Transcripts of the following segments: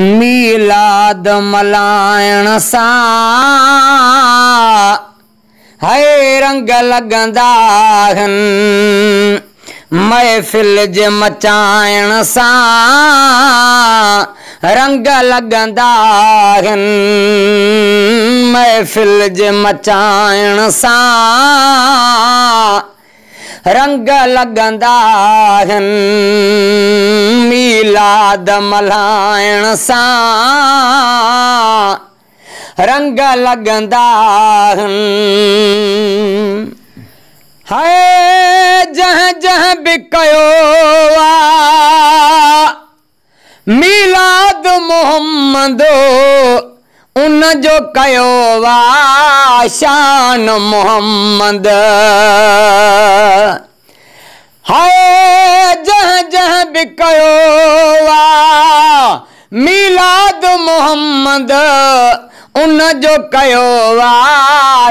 मीलाद मल्हाइण सां है रंग लगंदा आहिनि, महफ़िल जे मचाइण सां रंग लगंदा आहिनि, महफ़िल जे मचाइण सां रंग लगंदा आहिनि, मीलाद मल्हाइण सां रंग लगंदा आहिनि। हाय जहाँ जहाँ भी कयो मीलाद मोहम्मद, उन जो कयो शान मोहम्मद। हाय जहाँ जहाँ भी कयो मीलाद मोहम्मद, उन जो कयो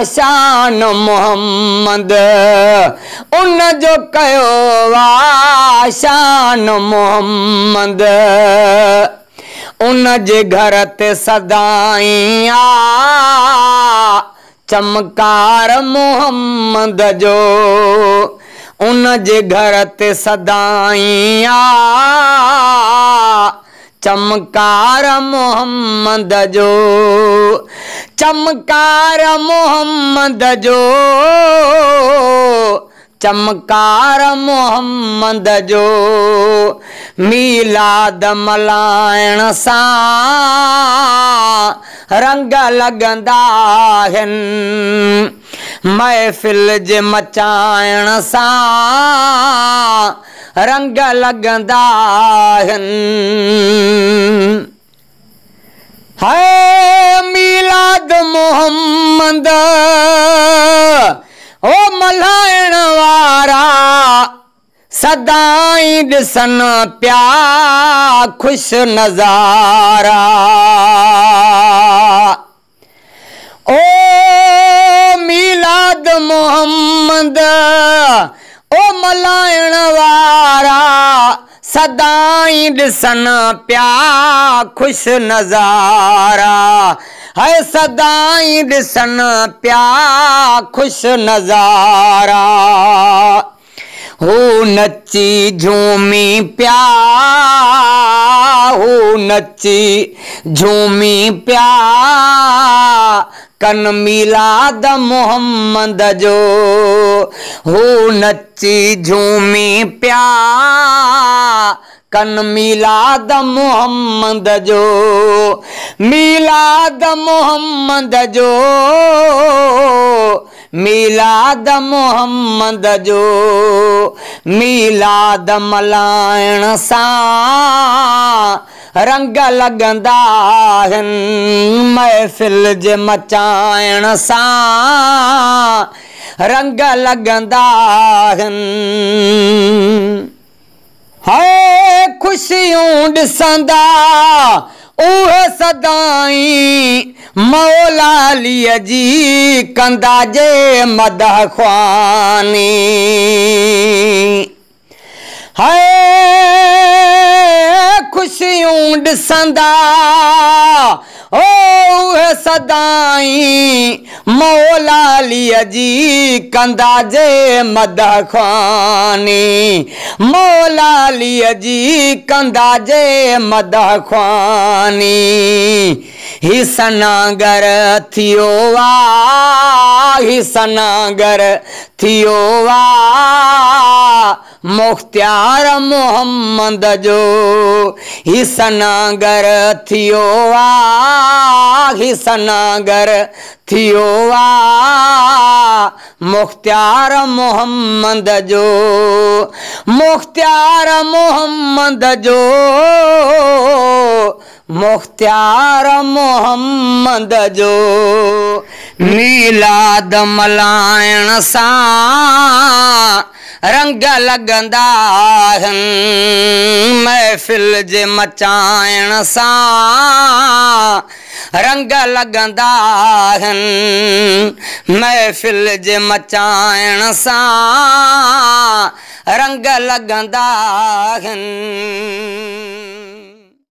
शान मोहम्मद, उन जो कयो शान मोहम्मद। उन जे घर ते सदाई चमकार मोहम्मद जो, उन जे घर ते सदाई चमकार मोहम्मद जो, चमकार मोहम्मद जो, चमकार मोहम्मद जो। मीलाद मल्हाइण सां रंग लगंदा आहिनि, महफ़िल जे मचाइण सां रंग लगंदा आहिनि। है मीलाद मोहम्मद ओ मल्हाइण वारा सदाई ॾिसन पिया खुश नज़ारा। ओ मीलाद मोहम्मद ओ मल्हाइण वारा सदाई ॾिसन पिया खुश नज़ारा, है सदाई ॾिसन पिया खुश नज़ारा। हू नची झूमी पिया, हू नची झूमी पिया कन मीलाद मोहम्मद जो, हू नची झूमी पिया कन मीलाद मोहम्मद जो, मीलाद मोहम्मद जो, मीलाद मोहम्मद जो। मीलाद मल्हाइण सां रंग लगंदा आहिनि, महफ़िल जे मचाइण सां रंग लगंदा आहिनि। हाय खुशियूं ॾिसंदा उहे सदाई मौला अलीअ जी कंदा जे मदह ख़्वानी। हाय खुशियूं ॾिसंदा उहे सदाई मौला अलीअ जी कंदा जे मदह ख़्वानी, मौला अलीअ जी कंदा जे मदह ख़्वानी। ही सनागर थियो ही सनागर थियो मुख्तियार मोहम्मद जो, ही सनागर थियो ही सनागर थियो मुख्तियार मोहम्मद जो, मुख्तियार मोहम्मद जो, मुख्तियार मोहम्मद जो। मीलाद मल्हाइण सां रंग लगंदा आहिनि, महफ़िल जे मचाइण सां रंग लगंदा आहिनि, महफ़िल जे मचाइण सां रंग लगंदा आहिनि।